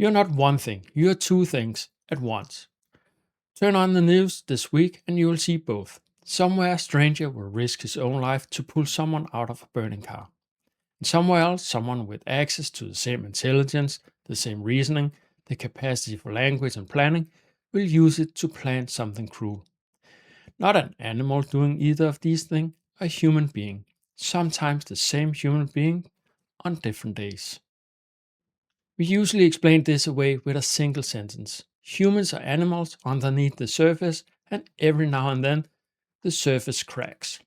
You're not one thing, you're two things at once. Turn on the news this week and you will see both. Somewhere a stranger will risk his own life to pull someone out of a burning car. And somewhere else, someone with access to the same intelligence, the same reasoning, the capacity for language and planning, will use it to plan something cruel. Not an animal doing either of these things, a human being. Sometimes the same human being on different days. We usually explain this away with a single sentence. Humans are animals underneath the surface, and every now and then the surface cracks.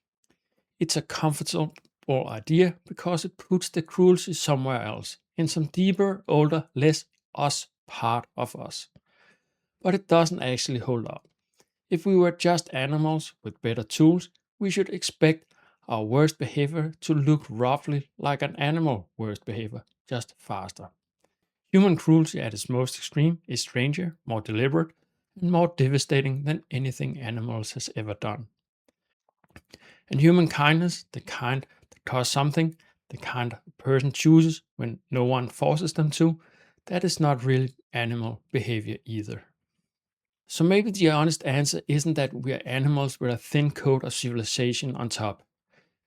It's a comfortable idea because it puts the cruelty somewhere else, in some deeper, older, less us part of us. But it doesn't actually hold up. If we were just animals with better tools, we should expect our worst behavior to look roughly like an animal worst behavior, just faster. Human cruelty at its most extreme is stranger, more deliberate, and more devastating than anything animals has ever done. And human kindness, the kind that costs something, the kind a person chooses when no one forces them to, that is not really animal behavior either. So maybe the honest answer isn't that we are animals with a thin coat of civilization on top.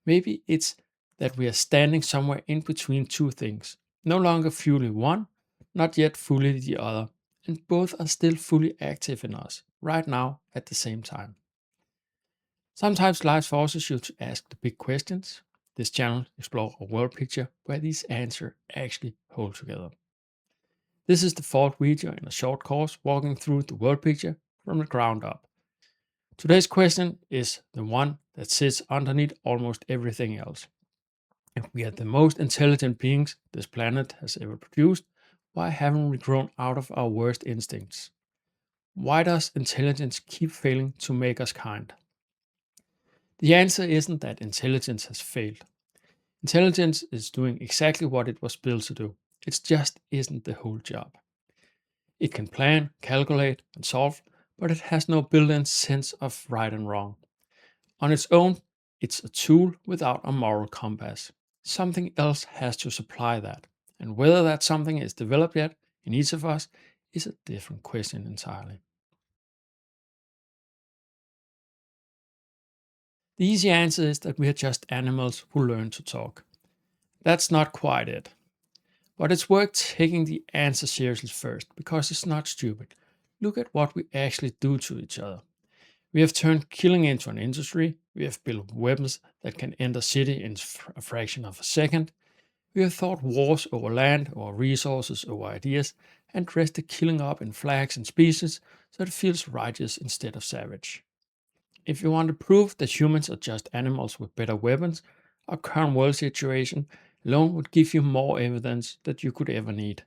Maybe it's that we are standing somewhere in between two things, no longer fully one, not yet fully the other, and both are still fully active in us, right now at the same time. Sometimes life forces you to ask the big questions. This channel explores a world picture where these answers actually hold together. This is the fourth video in a short course walking through the world picture from the ground up. Today's question is the one that sits underneath almost everything else. If we are the most intelligent beings this planet has ever produced, why haven't we grown out of our worst instincts? Why does intelligence keep failing to make us kind? The answer isn't that intelligence has failed. Intelligence is doing exactly what it was built to do. It just isn't the whole job. It can plan, calculate, and solve, but it has no built-in sense of right and wrong. On its own, it's a tool without a moral compass. Something else has to supply that. And whether that something is developed yet in each of us is a different question entirely. The easy answer is that we are just animals who learn to talk. That's not quite it. But it's worth taking the answer seriously first, because it's not stupid. Look at what we actually do to each other. We have turned killing into an industry. We have built weapons that can end a city in a fraction of a second. We have fought wars over land, over resources, over ideas, and dressed the killing up in flags and species so it feels righteous instead of savage. If you want to prove that humans are just animals with better weapons, our current world situation alone would give you more evidence that you could ever need.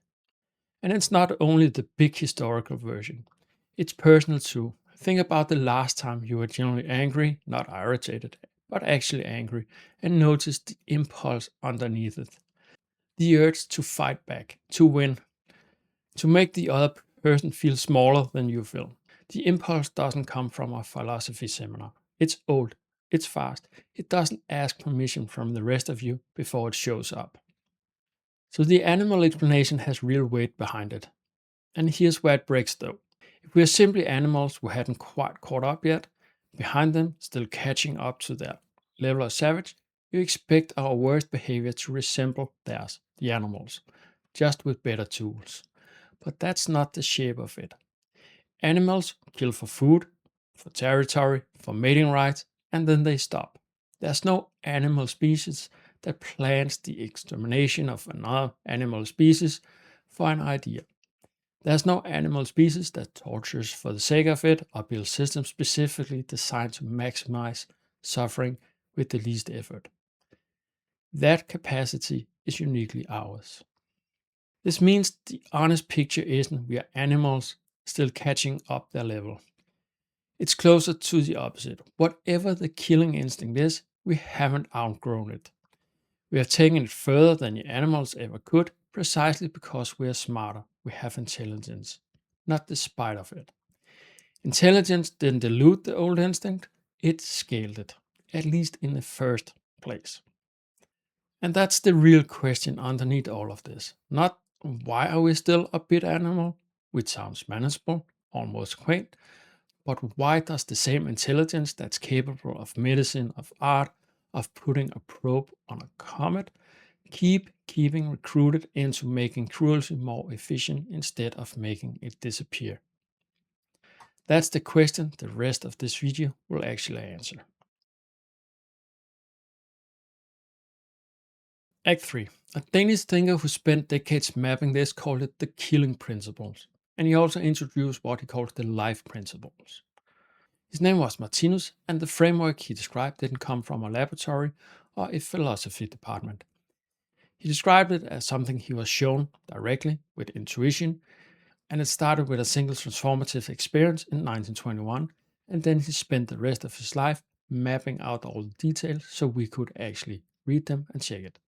And it's not only the big historical version, it's personal too. Think about the last time you were genuinely angry, not irritated, but actually angry, and notice the impulse underneath it. The urge to fight back, to win, to make the other person feel smaller than you feel. The impulse doesn't come from a philosophy seminar. It's old, it's fast, it doesn't ask permission from the rest of you before it shows up. So the animal explanation has real weight behind it. And here's where it breaks though. If we are simply animals who hadn't quite caught up yet, behind them, still catching up to their level of savage, you expect our worst behavior to resemble theirs, the animals, just with better tools. But that's not the shape of it. Animals kill for food, for territory, for mating rights, and then they stop. There's no animal species that plans the extermination of another animal species for an idea. There's no animal species that tortures for the sake of it or builds systems specifically designed to maximize suffering with the least effort. That capacity is uniquely ours. This means the honest picture isn't we are animals still catching up their level. It's closer to the opposite. Whatever the killing instinct is, we haven't outgrown it. We have taken it further than the animals ever could, precisely because we are smarter. We have intelligence, not despite of it. Intelligence didn't dilute the old instinct, it scaled it, at least in the first place. And that's the real question underneath all of this. Not Why are we still a bit animal? Which sounds manageable, almost quaint, but why does the same intelligence that's capable of medicine, of art, of putting a probe on a comet, keeping recruited into making cruelty more efficient instead of making it disappear? That's the question the rest of this video will actually answer. Act 3. A Danish thinker who spent decades mapping this called it the killing principles, and he also introduced what he calls the life principles. His name was Martinus, and the framework he described didn't come from a laboratory or a philosophy department. He described it as something he was shown directly with intuition, and it started with a single transformative experience in 1921, and then he spent the rest of his life mapping out all the details so we could actually read them and check it.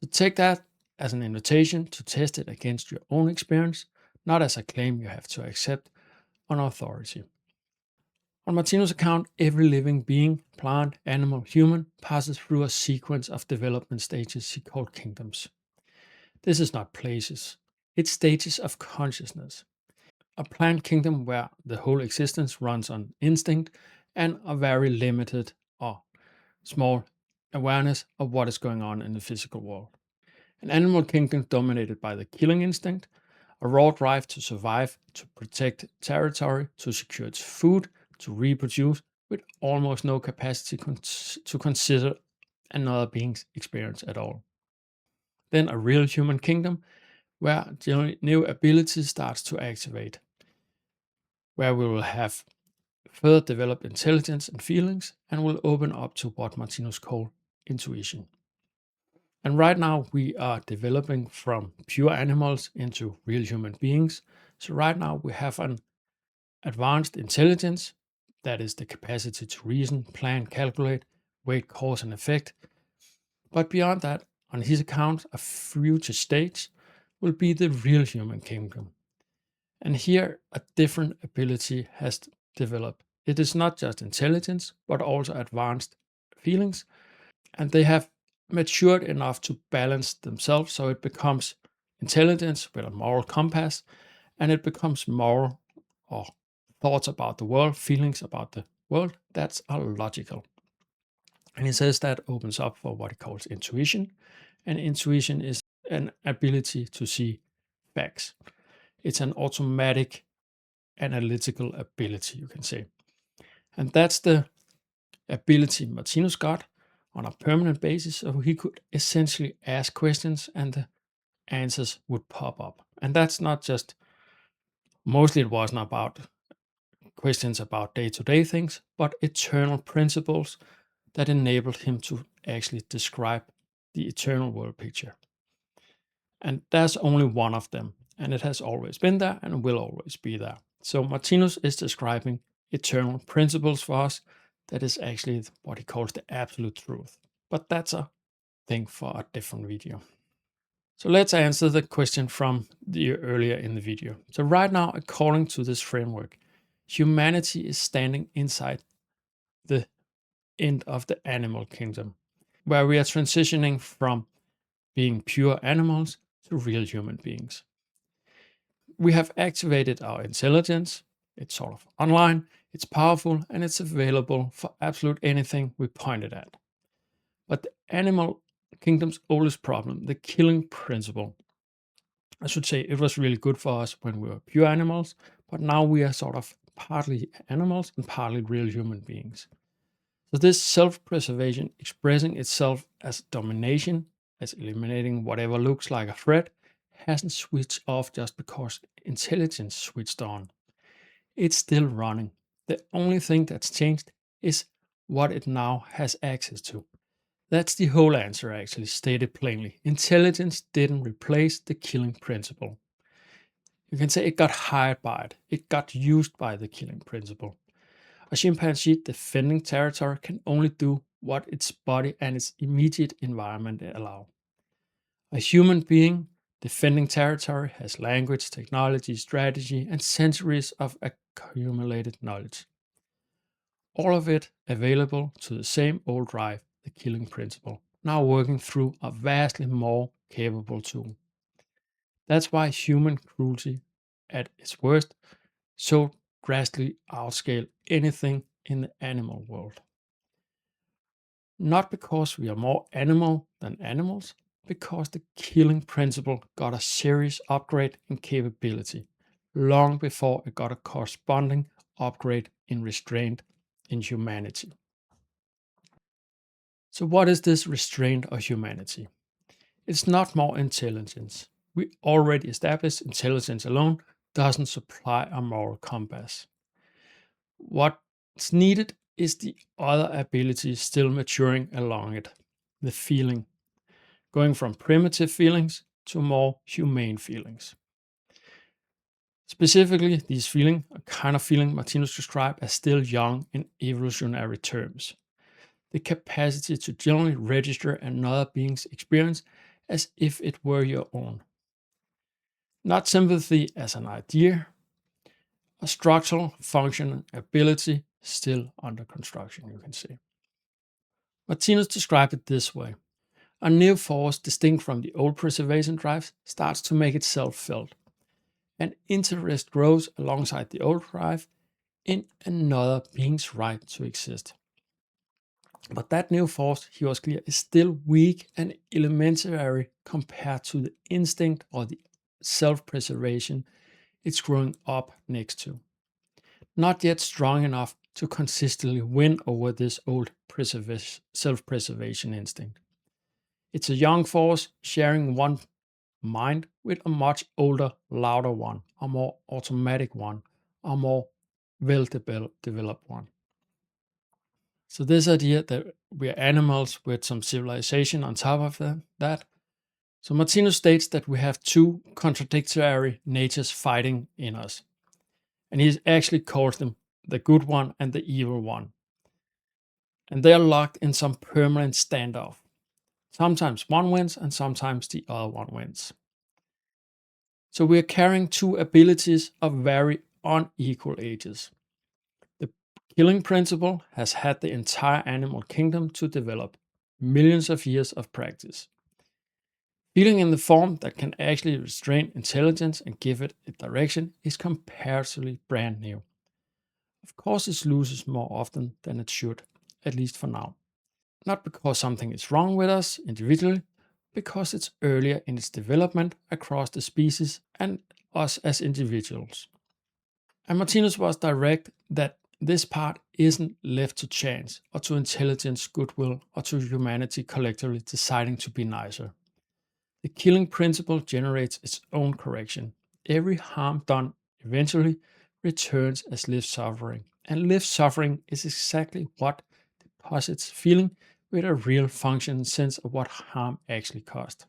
So take that as an invitation to test it against your own experience, not as a claim you have to accept on authority. On Martinus' account, every living being, plant, animal, human, passes through a sequence of development stages he called kingdoms. This is not places, it's stages of consciousness. A plant kingdom where the whole existence runs on instinct and a very limited or small awareness of what is going on in the physical world. An animal kingdom dominated by the killing instinct, a raw drive to survive, to protect territory, to secure its food, to reproduce, with almost no capacity to consider another being's experience at all. Then a real human kingdom where the new ability starts to activate, where we will have further developed intelligence and feelings and will open up to what Martinus called intuition. And right now we are developing from pure animals into real human beings. So right now we have an advanced intelligence, that is the capacity to reason, plan, calculate, weight cause and effect. But beyond that, on his account, a future stage will be the real human kingdom. And here a different ability has developed. It is not just intelligence, but also advanced feelings. And they have matured enough to balance themselves so it becomes intelligence with a moral compass, and it becomes moral or thoughts about the world, feelings about the world that's are logical. And he says that opens up for what he calls intuition, and intuition is an ability to see facts. It's an automatic analytical ability, you can say. And that's the ability Martinus got on a permanent basis, so he could essentially ask questions and the answers would pop up. And that's not just, mostly it wasn't about questions about day-to-day things, but eternal principles that enabled him to actually describe the eternal world picture. And there's only one of them, and it has always been there and will always be there. So Martinus is describing eternal principles for us. That is actually what he calls the absolute truth. But that's a thing for a different video. So let's answer the question from the earlier in the video. So right now, according to this framework, humanity is standing inside the end of the animal kingdom, where we are transitioning from being pure animals to real human beings. We have activated our intelligence. It's sort of online, it's powerful, and it's available for absolute anything we point it at. But the animal kingdom's oldest problem, the killing principle, I should say it was really good for us when we were pure animals, but now we are sort of partly animals and partly real human beings. So this self-preservation expressing itself as domination, as eliminating whatever looks like a threat, hasn't switched off just because intelligence switched on. It's still running. The only thing that's changed is what it now has access to. That's the whole answer, actually, stated plainly. Intelligence didn't replace the killing principle. You can say it got hired by it. It got used by the killing principle. A chimpanzee defending territory can only do what its body and its immediate environment allow. A human being defending territory has language, technology, strategy, and centuries of accumulated knowledge. All of it available to the same old drive, the killing principle, now working through a vastly more capable tool. That's why human cruelty, at its worst, so drastically outscale anything in the animal world. Not because we are more animal than animals, because the killing principle got a serious upgrade in capability long before it got a corresponding upgrade in restraint in humanity. So, what is this restraint of humanity? It's not more intelligence. We already established intelligence alone doesn't supply a moral compass. What's needed is the other abilities still maturing along it, the feeling, going from primitive feelings to more humane feelings. Specifically, these feelings, a kind of feeling Martinus described as still young in evolutionary terms. The capacity to generally register another being's experience as if it were your own. Not sympathy as an idea, a structural function ability still under construction, you can say. Martinus described it this way. A new force distinct from the old preservation drive starts to make itself felt, and interest grows alongside the old drive in another being's right to exist. But that new force, he was clear, is still weak and elementary compared to the instinct or the self preservation it's growing up next to. Not yet strong enough to consistently win over this old self preservation instinct. It's a young force sharing one mind with a much older, louder one, a more automatic one, a more well developed one. So, this idea that we are animals with some civilization on top of that. So, Martinus states that we have two contradictory natures fighting in us. And he actually calls them the good one and the evil one. And they are locked in some permanent standoff. Sometimes one wins and sometimes the other one wins. So we are carrying two abilities of very unequal ages. The killing principle has had the entire animal kingdom to develop, millions of years of practice. Feeling in the form that can actually restrain intelligence and give it a direction is comparatively brand new. Of course, it loses more often than it should, at least for now. Not because something is wrong with us individually, because it's earlier in its development across the species and us as individuals. And Martinus was direct that this part isn't left to chance or to intelligence, goodwill, or to humanity collectively deciding to be nicer. The killing principle generates its own correction. Every harm done eventually returns as lived suffering. And lived suffering is exactly what deposits feeling with a real function sense of what harm actually caused.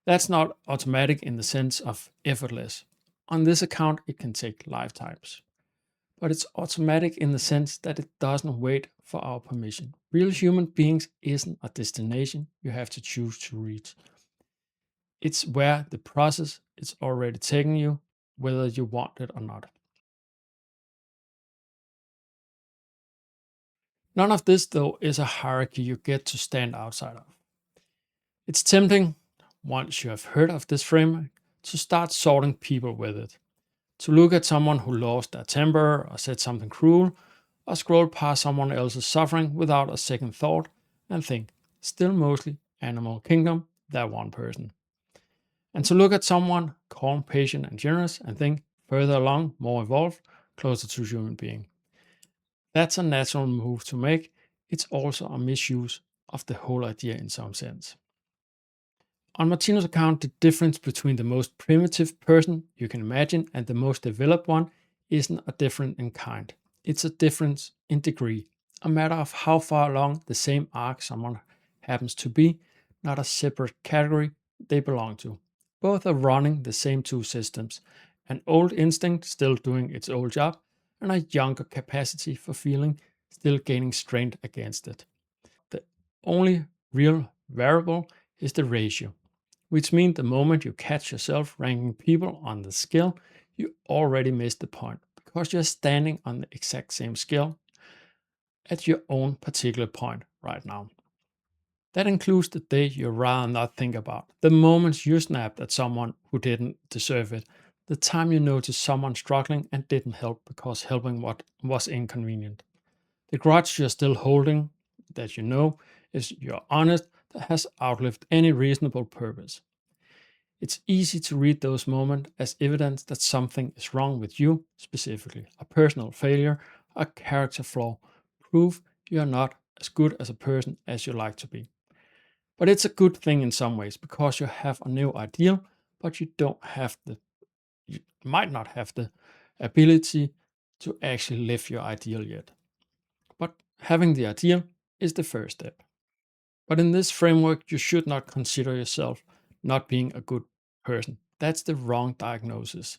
That's not automatic in the sense of effortless. On this account, it can take lifetimes. But it's automatic in the sense that it doesn't wait for our permission. Real human beings isn't a destination you have to choose to reach. It's where the process is already taking you, whether you want it or not. None of this, though, is a hierarchy you get to stand outside of. It's tempting, once you have heard of this framework, to start sorting people with it. To look at someone who lost their temper or said something cruel, or scroll past someone else's suffering without a second thought and think, still mostly animal kingdom, that one person. And to look at someone calm, patient, and generous and think, further along, more evolved, closer to human being. That's a natural move to make. It's also a misuse of the whole idea in some sense. On Martinus' account, the difference between the most primitive person you can imagine and the most developed one isn't a difference in kind. It's a difference in degree, a matter of how far along the same arc someone happens to be, not a separate category they belong to. Both are running the same two systems, an old instinct still doing its old job, and a younger capacity for feeling still gaining strength against it. The only real variable is the ratio, which means the moment you catch yourself ranking people on the scale, you already missed the point because you're standing on the exact same scale at your own particular point right now. That includes the day you'd rather not think about, the moments you snapped at someone who didn't deserve it, the time you noticed someone struggling and didn't help because helping what was inconvenient. The grudge you're still holding, that you know is you're honest, that has outlived any reasonable purpose. It's easy to read those moments as evidence that something is wrong with you, specifically a personal failure, a character flaw, proof you're not as good as a person as you like to be. But it's a good thing in some ways because you have a new ideal, but you might not have the ability to actually live your ideal yet. But having the ideal is the first step. But in this framework, you should not consider yourself not being a good person. That's the wrong diagnosis.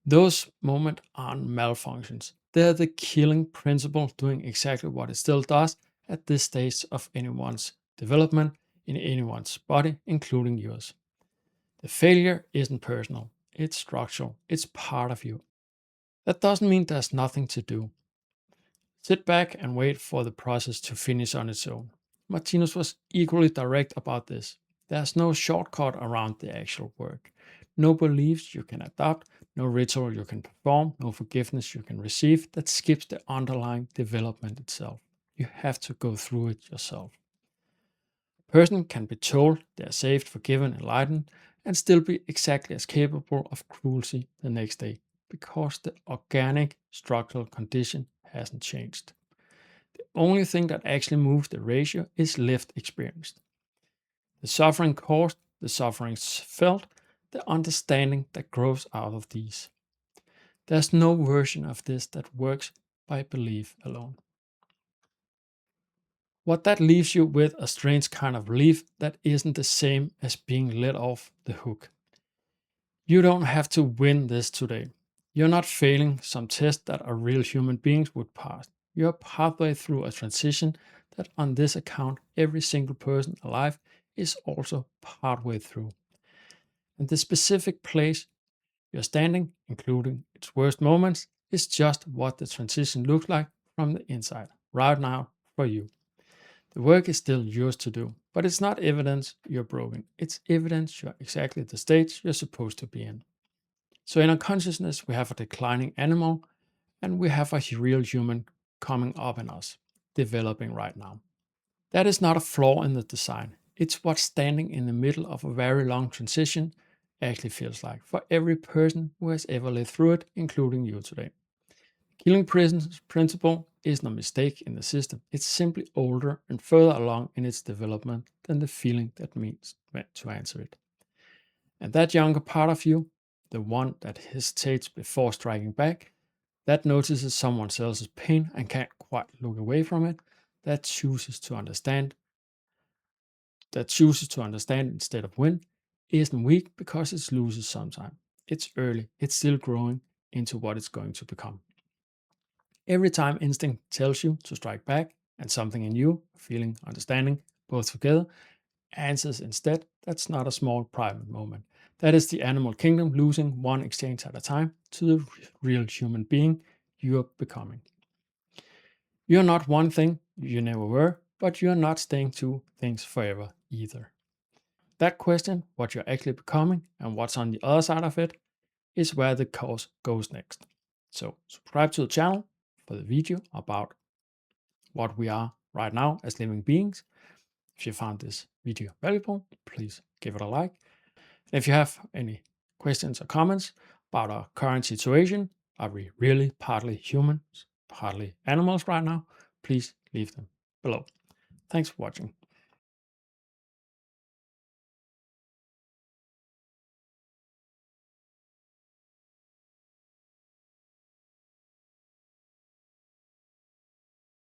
Those moments aren't malfunctions. They're the killing principle doing exactly what it still does at this stage of anyone's development in anyone's body, including yours. The failure isn't personal, it's structural, it's part of you. That doesn't mean there's nothing to do. Sit back and wait for the process to finish on its own. Martinus was equally direct about this. There's no shortcut around the actual work. No beliefs you can adopt, no ritual you can perform, no forgiveness you can receive that skips the underlying development itself. You have to go through it yourself. A person can be told they are saved, forgiven, enlightened, and still be exactly as capable of cruelty the next day because the organic structural condition hasn't changed. The only thing that actually moves the ratio is lived experience. The suffering caused, the sufferings felt, the understanding that grows out of these. There's no version of this that works by belief alone. What that leaves you with a strange kind of relief that isn't the same as being let off the hook. You don't have to win this today. You're not failing some test that a real human beings would pass. You're pathway through a transition that on this account every single person alive is also partway through. And the specific place you're standing, including its worst moments, is just what the transition looks like from the inside, right now for you. The work is still yours to do, but it's not evidence you're broken. It's evidence you're exactly the stage you're supposed to be in. So in our consciousness, we have a declining animal and we have a real human coming up in us, developing right now. That is not a flaw in the design. It's what standing in the middle of a very long transition actually feels like for every person who has ever lived through it, including you today. Killing principle is no mistake in the system. It's simply older and further along in its development than the feeling that means meant to answer it. And that younger part of you, the one that hesitates before striking back, that notices someone else's pain and can't quite look away from it, that chooses to understand instead of win, isn't weak because it loses sometime. It's early, it's still growing into what it's going to become. Every time instinct tells you to strike back, and something in you, feeling, understanding, both together, answers instead, that's not a small private moment. That is the animal kingdom losing one exchange at a time to the real human being you're becoming. You're not one thing you never were, but you're not staying two things forever either. That question, what you're actually becoming and what's on the other side of it, is where the course goes next. So subscribe to the channel for the video about what we are right now as living beings. If you found this video valuable, please give it a like. And if you have any questions or comments about our current situation, are we really partly humans, partly animals right now? Please leave them below. Thanks for watching.